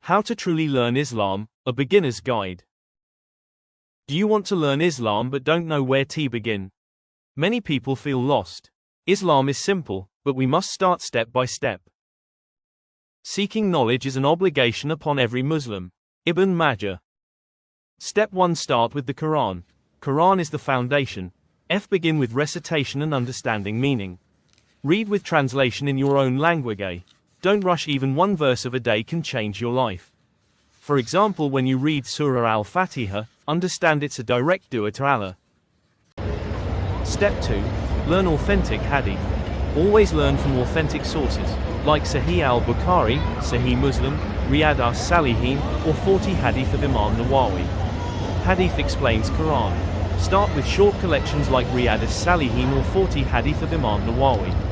How to truly learn Islam, a beginner's guide. Do you want to learn Islam but don't know where to begin? Many people feel lost. Islam is simple, but we must start step by step. Seeking knowledge is an obligation upon every Muslim. Ibn Majah. Step 1. Start with the Qur'an. Qur'an is the foundation. Begin with recitation and understanding meaning. Read with translation in your own language. Don't rush. Even one verse of a day can change your life. For example, when you read Surah Al-Fatiha, understand it's a direct dua to Allah. Step 2. Learn authentic hadith. Always learn from authentic sources, like Sahih al-Bukhari, Sahih Muslim, Riyadh as-Salihin, or 40 hadith of Imam Nawawi. Hadith explains Qur'an. Start with short collections like Riyadh as-Salihin or 40 hadith of Imam Nawawi.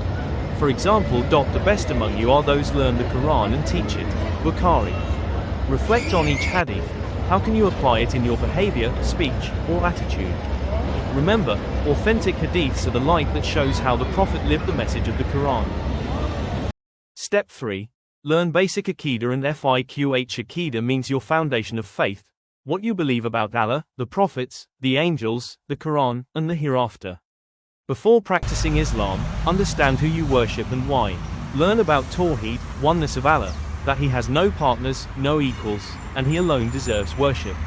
For example, the best among you are those learn the Qur'an and teach it. Bukhari. Reflect on each hadith. How can you apply it in your behavior, speech, or attitude? Remember, authentic hadiths are the light that shows how the Prophet lived the message of the Qur'an. Step 3. Learn basic Aqeedah and Fiqh. Aqeedah means your foundation of faith, what you believe about Allah, the prophets, the angels, the Qur'an, and the hereafter. Before practicing Islam, understand who you worship and why. Learn about Tawheed, oneness of Allah, that He has no partners, no equals, and He alone deserves worship.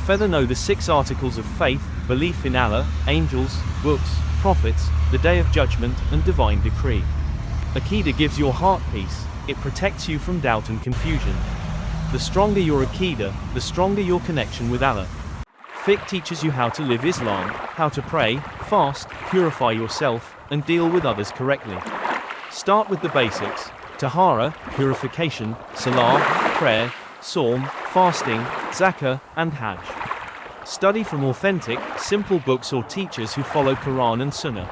Further, know the 6 articles of faith: belief in Allah, angels, books, prophets, the Day of Judgment, and divine decree. Aqeedah gives your heart peace. It protects you from doubt and confusion. The stronger your Aqeedah, the stronger your connection with Allah. Fiqh teaches you how to live Islam, how to pray, fast, purify yourself, and deal with others correctly. Start with the basics: tahara, purification, salah, prayer, Sawm, fasting, zakah, and hajj. Study from authentic, simple books or teachers who follow Quran and Sunnah.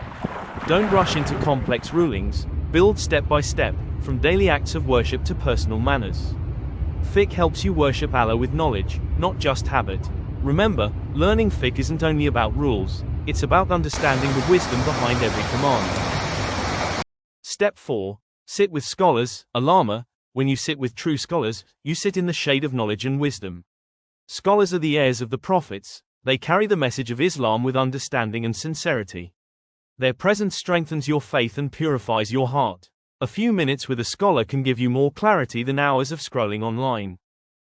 Don't rush into complex rulings. Build step by step, from daily acts of worship to personal manners. Fiqh helps you worship Allah with knowledge, not just habit. Remember, learning fiqh isn't only about rules, it's about understanding the wisdom behind every command. Step 4. Sit with scholars, ulama. When you sit with true scholars, you sit in the shade of knowledge and wisdom. Scholars are the heirs of the prophets. They carry the message of Islam with understanding and sincerity. Their presence strengthens your faith and purifies your heart. A few minutes with a scholar can give you more clarity than hours of scrolling online.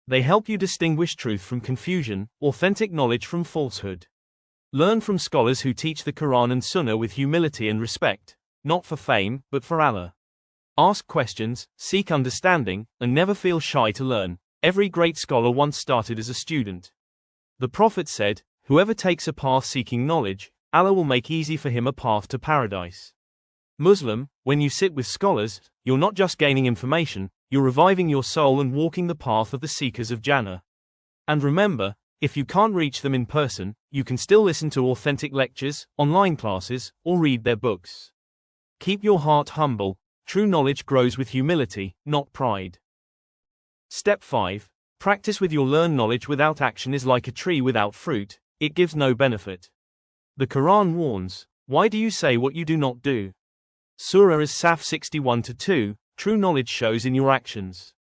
They help you distinguish truth from confusion, authentic knowledge from falsehood. Learn from scholars who teach the Quran and Sunnah with humility and respect, not for fame, but for Allah. Ask questions, seek understanding, and never feel shy to learn. Every great scholar once started as a student. The Prophet said, "Whoever takes a path seeking knowledge, Allah will make easy for him a path to paradise." Muslim, when you sit with scholars, you're not just gaining information, you're reviving your soul and walking the path of the seekers of Jannah. And remember, if you can't reach them in person, you can still listen to authentic lectures, online classes, or read their books. Keep your heart humble. True knowledge grows with humility, not pride. Step 5. Practice with your learned knowledge without action is like a tree without fruit, it gives no benefit. The Quran warns, "Why do you say what you do not do?" Surah As-Saf 61-2, true knowledge shows in your actions.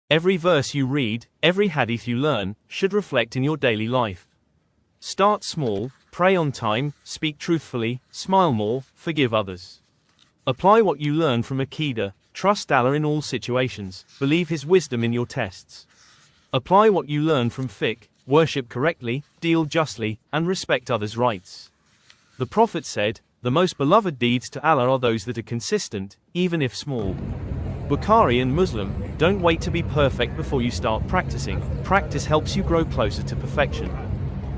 Every verse you read, every hadith you learn, should reflect in your daily life. Start small, pray on time, speak truthfully, smile more, forgive others. Apply what you learn from Aqeedah, trust Allah in all situations, believe His wisdom in your tests. Apply what you learn from fiqh, worship correctly, deal justly, and respect others' rights. The Prophet said, "The most beloved deeds to Allah are those that are consistent, even if small." Bukhari and Muslim, don't wait to be perfect before you start practicing. Practice helps you grow closer to perfection.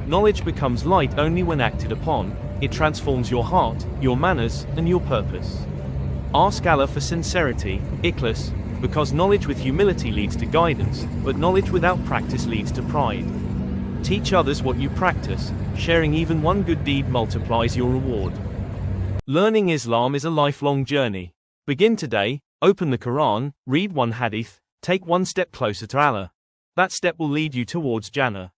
Knowledge becomes light only when acted upon. It transforms your heart, your manners, and your purpose. Ask Allah for sincerity, ikhlas, because knowledge with humility leads to guidance, but knowledge without practice leads to pride. Teach others what you practice. Sharing even one good deed multiplies your reward. Learning Islam is a lifelong journey. Begin today, open the Quran, read one hadith, take one step closer to Allah. That step will lead you towards Jannah.